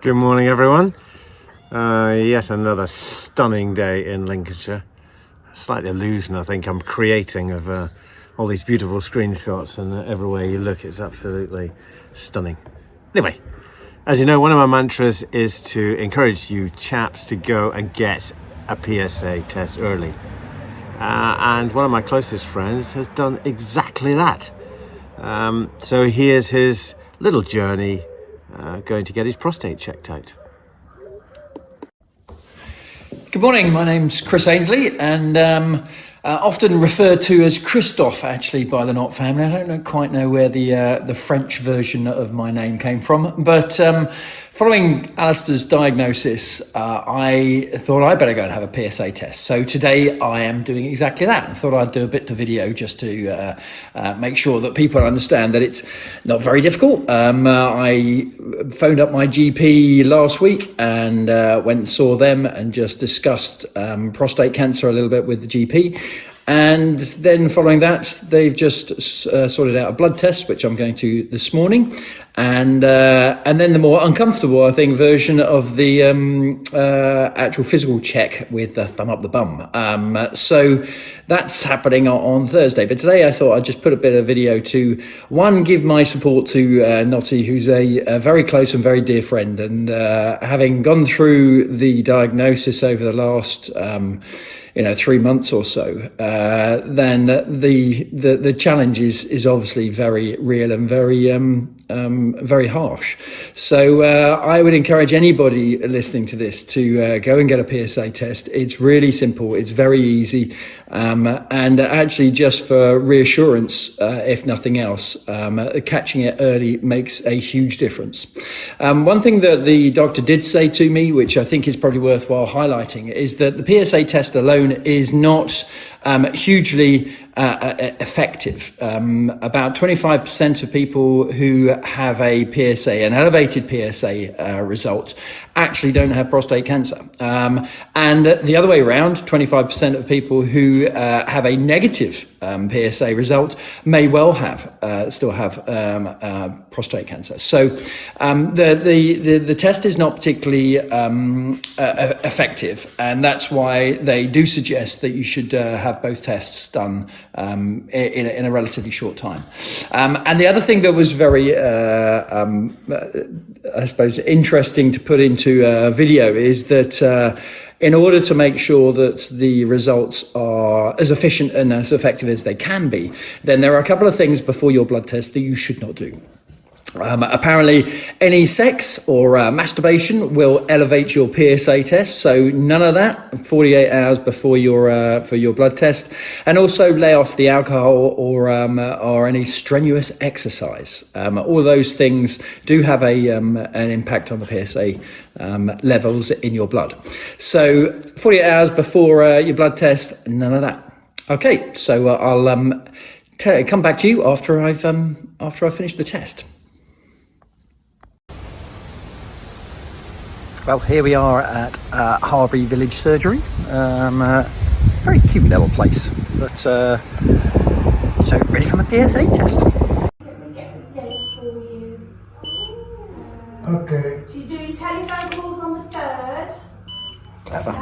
Good morning, everyone. Yet another stunning day in Lincolnshire. Slight illusion, I think, I'm creating of all these beautiful screenshots, and everywhere you look, it's absolutely stunning. Anyway, as you know, one of my mantras is to encourage you chaps to go and get a PSA test early. And one of my closest friends has done exactly that. So here's his little journey going to get his prostate checked out. Good morning, my name's Chris Ainsley, and often referred to as Christophe, actually, by the Knott family. I don't quite know where the French version of my name came from, but following Alistair's diagnosis, I thought I better go and have a PSA test. So today I am doing exactly that. I thought I'd do a bit of video just to make sure that people understand that it's not very difficult. I phoned up my GP last week and went and saw them and just discussed prostate cancer a little bit with the GP. And then following that, they've just sorted out a blood test, which I'm going to this morning. And then the more uncomfortable, I think, version of the actual physical check with the thumb up the bum. So that's happening on Thursday. But today I thought I'd just put a bit of video to, one, give my support to Notty, who's a very close and very dear friend. And having gone through the diagnosis over the last 3 months or so, then the challenge is obviously very real and very harsh. So I would encourage anybody listening to this to go and get a PSA test. It's really simple. It's very easy. And actually, just for reassurance, if nothing else, catching it early makes a huge difference. One thing that the doctor did say to me, which I think is probably worthwhile highlighting, is that the PSA test alone is not hugely effective. About 25% of people who have a PSA, an elevated PSA result, actually don't have prostate cancer. And the other way around, 25% of people who have a negative PSA result may well still have prostate cancer. So the test is not particularly effective, and that's why they do suggest that you should have both tests done in a relatively short time. And the other thing that was very, I suppose, interesting to put into a video is that in order to make sure that the results are as efficient and as effective as they can be, then there are a couple of things before your blood test that you should not do. Apparently, any sex or masturbation will elevate your PSA test, so none of that 48 hours before your blood test, and also lay off the alcohol or any strenuous exercise. All those things do have an impact on the PSA levels in your blood. So 48 hours before your blood test, none of that. Okay, so I'll come back to you after I've finished the test. Well, here we are at Harbury Village Surgery. It's a very cute little place, but so ready for my PSA test. Let me get the date for you. Okay. She's doing telephone calls on the 3rd. Clever.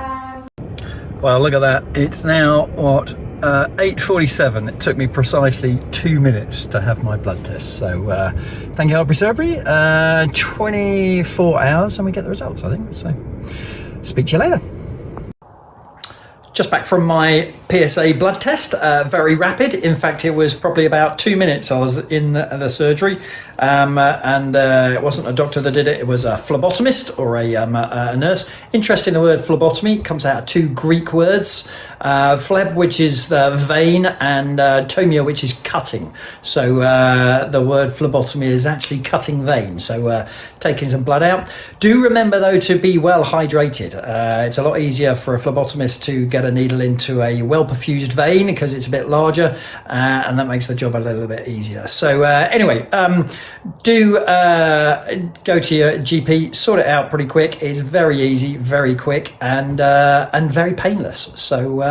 Well, look at that. It's now, 8:47. It took me precisely 2 minutes to have my blood test. So thank you, Harbury Surgery. 24 hours and we get the results, I think. So speak to you later. Just back from my PSA blood test, very rapid. In fact, it was probably about 2 minutes I was in the surgery. And it wasn't a doctor that did it, it was a phlebotomist or a nurse. Interesting, the word phlebotomy comes out of two Greek words, phleb, which is the vein, and tomia, which is cutting. So the word phlebotomy is actually cutting vein, so taking some blood out. Do remember, though, to be well hydrated. It's a lot easier for a phlebotomist to get a needle into a well-perfused vein because it's a bit larger, and that makes the job a little bit easier. So anyway, do go to your GP, sort it out pretty quick. It's very easy, very quick, and very painless. So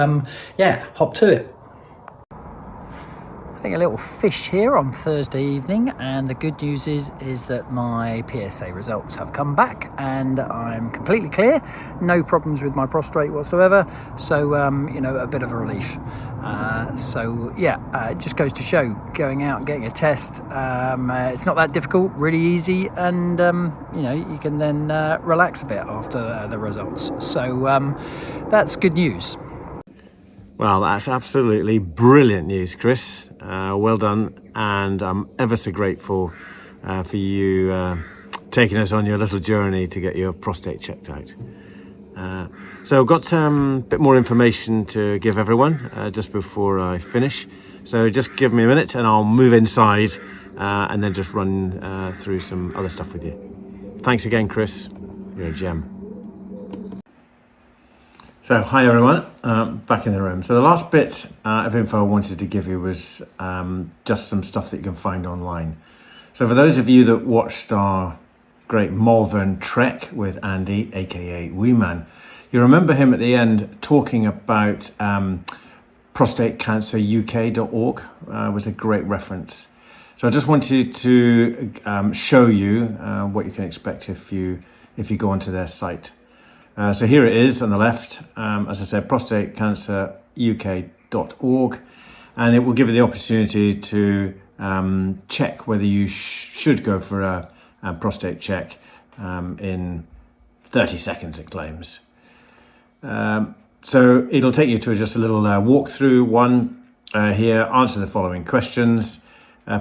yeah, hop to it. having a little fish here on Thursday evening, and the good news is that my PSA results have come back and I'm completely clear, no problems with my prostate whatsoever. So you know, a bit of a relief. It just goes to show, going out and getting a test, it's not that difficult, really easy, and you know, you can then relax a bit after the results. So that's good news. Well, that's absolutely brilliant news, Chris. Well done, and I'm ever so grateful for you taking us on your little journey to get your prostate checked out. So I've got some bit more information to give everyone just before I finish. So just give me a minute and I'll move inside and then just run through some other stuff with you. Thanks again, Chris. You're a gem. So, hi everyone, back in the room. So the last bit of info I wanted to give you was just some stuff that you can find online. So for those of you that watched our great Malvern Trek with Andy, aka Wee Man, you remember him at the end talking about prostatecanceruk.org was a great reference. So I just wanted to show you what you can expect if you go onto their site. So here it is on the left, as I said, prostatecanceruk.org, and it will give you the opportunity to check whether you should go for a prostate check in 30 seconds, it claims. So it'll take you to just a little walkthrough one here, answer the following questions,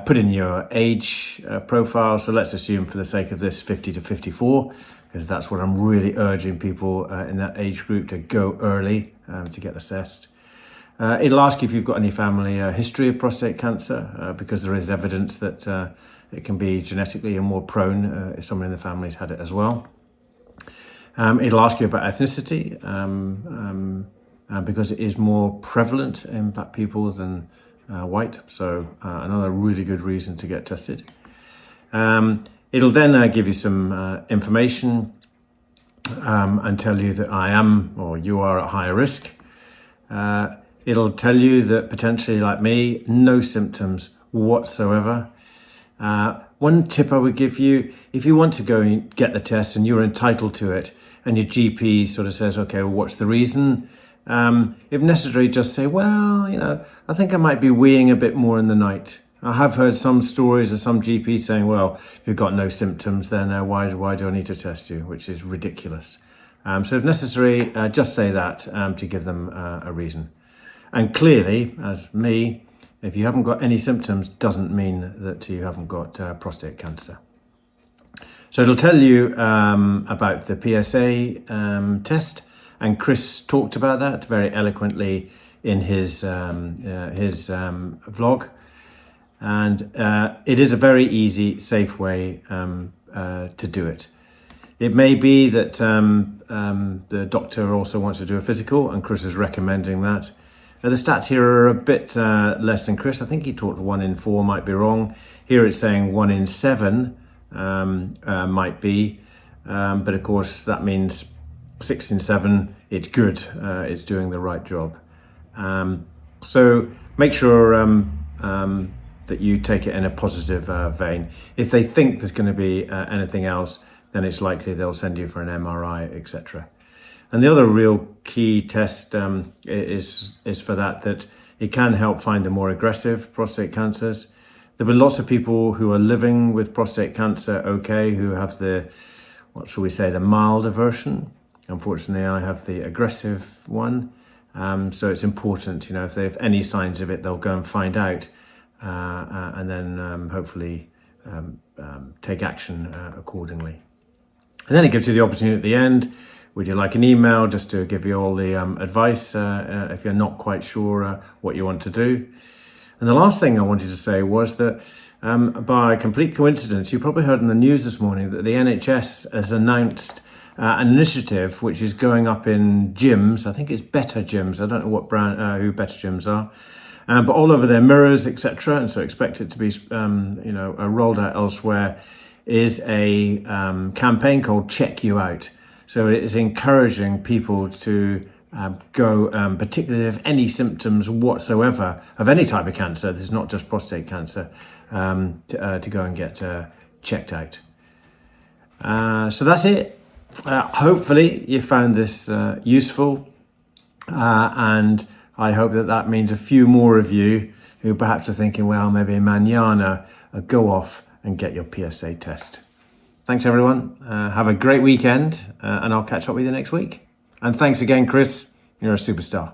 put in your age profile. So let's assume, for the sake of this, 50 to 54. Because that's what I'm really urging people in that age group to go early to get assessed. It'll ask you if you've got any family history of prostate cancer, because there is evidence that it can be genetically and more prone if someone in the family's had it as well. It'll ask you about ethnicity, because it is more prevalent in black people than white, so another really good reason to get tested. It'll then give you some information and tell you that I am, or you are, at higher risk. It'll tell you that potentially, like me, no symptoms whatsoever. One tip I would give you, if you want to go and get the test and you're entitled to it, and your GP sort of says, okay, well, what's the reason? If necessary, just say, well, you know, I think I might be weeing a bit more in the night. I have heard some stories of some GPs saying, well, if you've got no symptoms, then why do I need to test you? Which is ridiculous. So if necessary, just say that to give them a reason. And clearly, as me, if you haven't got any symptoms, doesn't mean that you haven't got prostate cancer. So it'll tell you about the PSA test, and Chris talked about that very eloquently in his vlog. And it is a very easy, safe way to do it. It may be that the doctor also wants to do a physical, and Chris is recommending that. The stats here are a bit less than Chris. I think he talked 1 in 4, might be wrong. Here it's saying 1 in 7 might be, but of course that means 6 in 7, it's good, it's doing the right job. So make sure that you take it in a positive vein. If they think there's going to be anything else, then it's likely they'll send you for an MRI, etc. And the other real key test is for that it can help find the more aggressive prostate cancers. There were lots of people who are living with prostate cancer, who have the, what shall we say, the milder version. Unfortunately, I have the aggressive one. So it's important, you know, if they have any signs of it, they'll go and find out. And then hopefully take action accordingly. And then it gives you the opportunity at the end. Would you like an email just to give you all the advice if you're not quite sure what you want to do? And the last thing I wanted to say was that by complete coincidence, you probably heard in the news this morning that the NHS has announced an initiative which is going up in gyms. I think it's Better Gyms. I don't know what brand, who Better Gyms are. But all over their mirrors, etc., and so expect it to be, rolled out elsewhere, is a campaign called Check You Out. So it is encouraging people to go, particularly if any symptoms whatsoever of any type of cancer, this is not just prostate cancer, to go and get checked out. So that's it. Hopefully you found this useful, and I hope that means a few more of you who perhaps are thinking, well, maybe manana, go off and get your PSA test. Thanks everyone. Have a great weekend, and I'll catch up with you next week. And thanks again, Chris. You're a superstar.